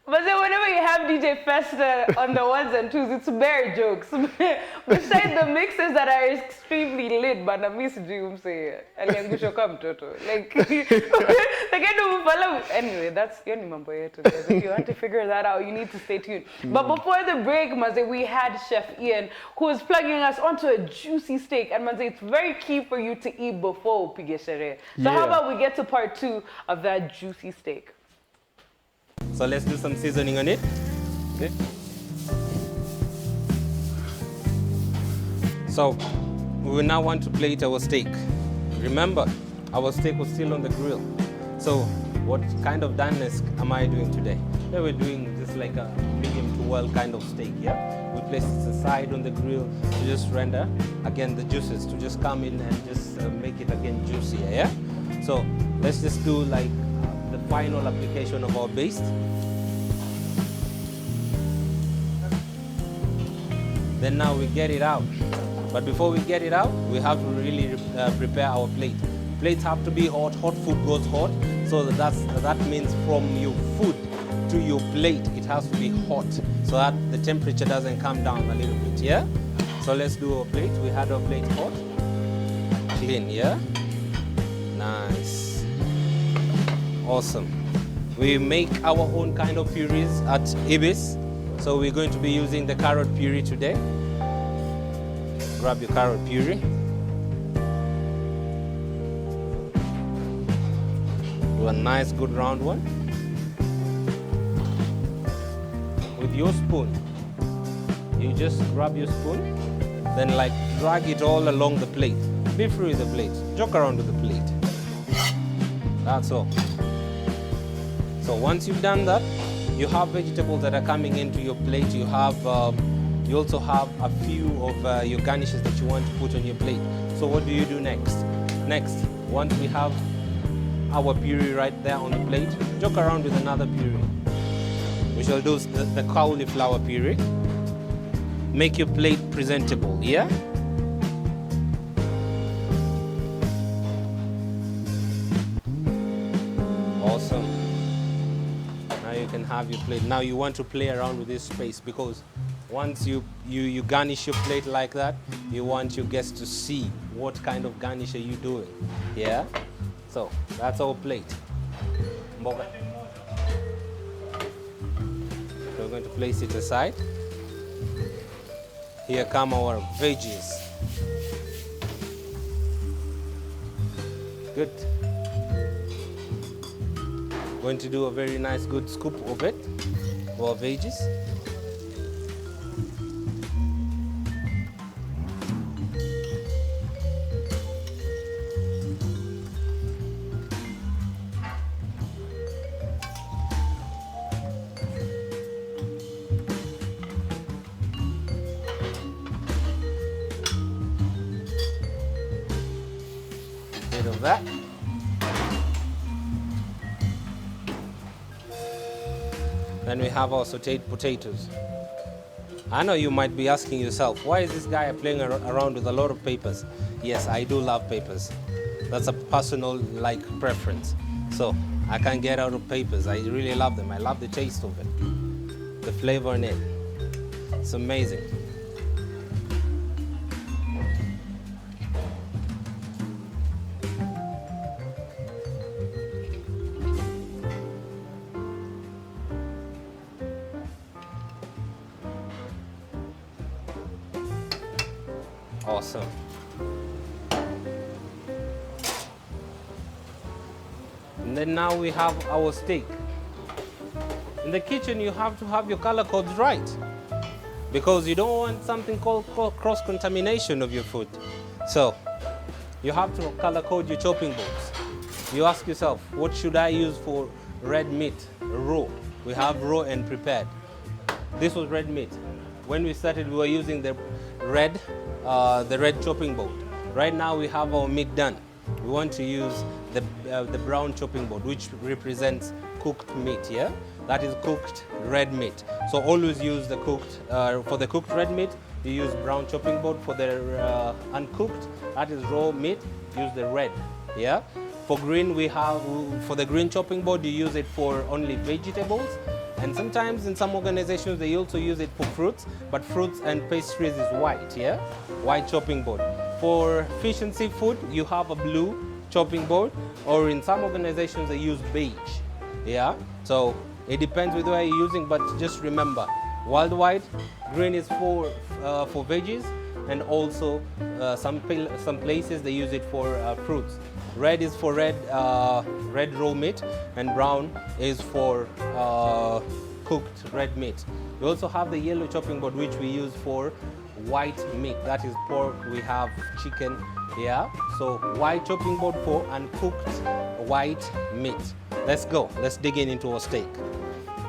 But then whenever you have DJ Festa on the ones and twos, it's bare jokes. Besides the mixes that are extremely lit, but I miss Jim say, "Aliangusho come toto." Like, anyway, that's your number here today. If you want to figure that out, you need to stay tuned. But before the break, Maze, we had Chef Ian, who is plugging us onto a juicy steak. And Maze, it's very key for you to eat before Pigeshere. So how about we get to part 2 of that juicy steak? So let's do some seasoning on it. Okay. So we will now want to plate our steak. Remember, our steak was still on the grill. So what kind of doneness am I doing today? Today we're doing just like a medium to well kind of steak, yeah? We place it aside on the grill to just render, again, the juices to just come in and just make it again juicier, yeah? So let's just do like the final application of our paste. Then now we get it out. But before we get it out, we have to really prepare our plate. Plates have to be hot. Hot food goes hot. So that means from your food to your plate, it has to be hot so that the temperature doesn't come down a little bit, yeah? So let's do our plate. We had our plate hot. Clean, yeah? Nice. Awesome. We make our own kind of purees at Ibis. So we're going to be using the carrot puree today. Grab your carrot puree. Do a nice good round one. With your spoon, you just grab your spoon, then like drag it all along the plate. Be free with the plate. Joke around with the plate. That's all. So once you've done that, you have vegetables that are coming into your plate. You have, you also have a few of your garnishes that you want to put on your plate. So what do you do next? Next, once we have our puree right there on the plate, joke around with another puree. We shall do the cauliflower puree. Make your plate presentable, yeah? Awesome. Now you can have your plate. Now you want to play around with this space because once you garnish your plate like that, you want your guests to see what kind of garnish are you doing, yeah? So that's our plate. Mboga. We're going to place it aside. Here come our veggies. Good. Going to do a very nice good scoop of it, for our veggies. Bit of that. Then we have our sauteed potatoes. I know you might be asking yourself, why is this guy playing around with a lot of papers? Yes, I do love papers. That's a personal preference. So I can't get out of papers. I really love them. I love the taste of it, the flavor in it. It's amazing. Awesome. And then now we have our steak. In the kitchen, you have to have your color codes right because you don't want something called cross-contamination of your food. So you have to color code your chopping boards. You ask yourself, what should I use for red meat, raw? We have raw and prepared. This was red meat. When we started, we were using the red chopping board. Right now we have our meat done. We want to use the brown chopping board, which represents cooked meat, yeah? That is cooked red meat. So always use the cooked, for the cooked red meat, you use brown chopping board. For the uncooked, that is raw meat, use the red, yeah? For green, for the green chopping board, you use it for only vegetables. And sometimes in some organizations, they also use it for fruits, but fruits and pastries is white, yeah? White chopping board. For fish and seafood, you have a blue chopping board, or in some organizations, they use beige, yeah? So it depends with what you're using, but just remember, worldwide, green is for veggies, and also some places they use it for fruits. Red is for red raw meat, and brown is for cooked red meat. We also have the yellow chopping board, which we use for white meat. That is pork, we have chicken, yeah? So white chopping board for uncooked white meat. Let's go, let's dig into our steak.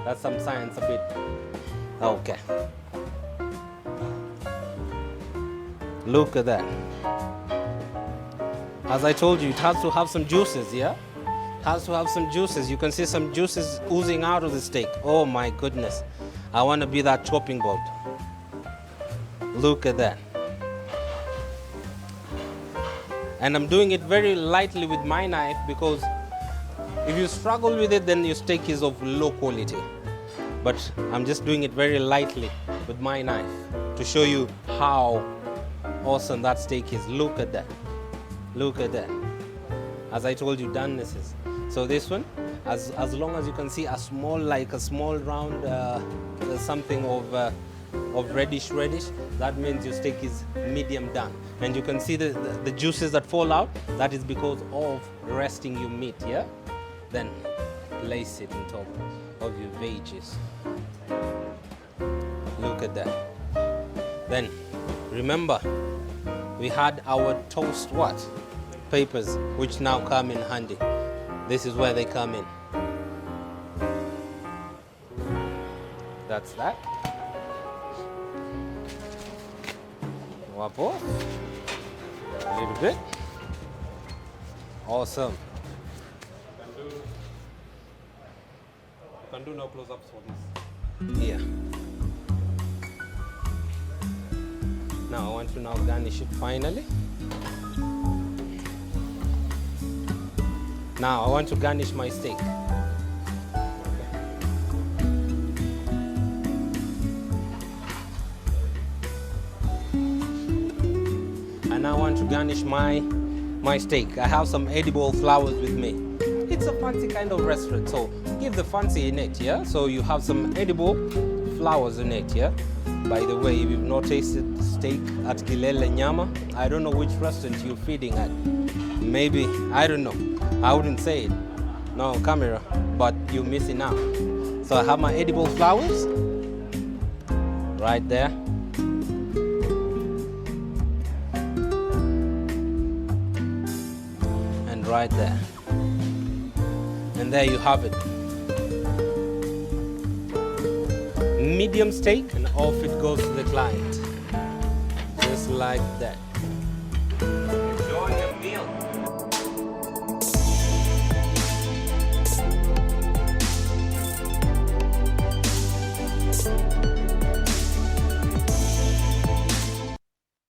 That's some science a bit. Okay. Look at that. As I told you, it has to have some juices, yeah? It has to have some juices. You can see some juices oozing out of the steak. Oh my goodness. I want to be that chopping board. Look at that. And I'm doing it very lightly with my knife, because if you struggle with it, then your steak is of low quality. But I'm just doing it very lightly with my knife to show you how awesome that steak is. Look at that. Look at that. As I told you, donenesses. So this one, as long as you can see a small round something of reddish, that means your steak is medium done. And you can see the juices that fall out. That is because of resting your meat, yeah? Then place it on top of your veggies. Look at that. Then remember, we had our toast papers, which now come in handy. This is where they come in. That's that. Wapo. A little bit. Awesome. You can do no close-ups for this. Yeah. Now I want to now garnish it finally. Now I want to garnish my steak. And I want to garnish my steak. I have some edible flowers with me. It's a fancy kind of restaurant, so give the fancy in it, yeah? So you have some edible flowers in it, yeah? By the way, if you've not tasted steak at Kilele Nyama, I don't know which restaurant you're feeding at. Maybe, I don't know. I wouldn't say it, no camera, but you're missing out. So I have my edible flowers right there. And right there. And there you have it. Medium steak, and off it goes to the client. Just like that.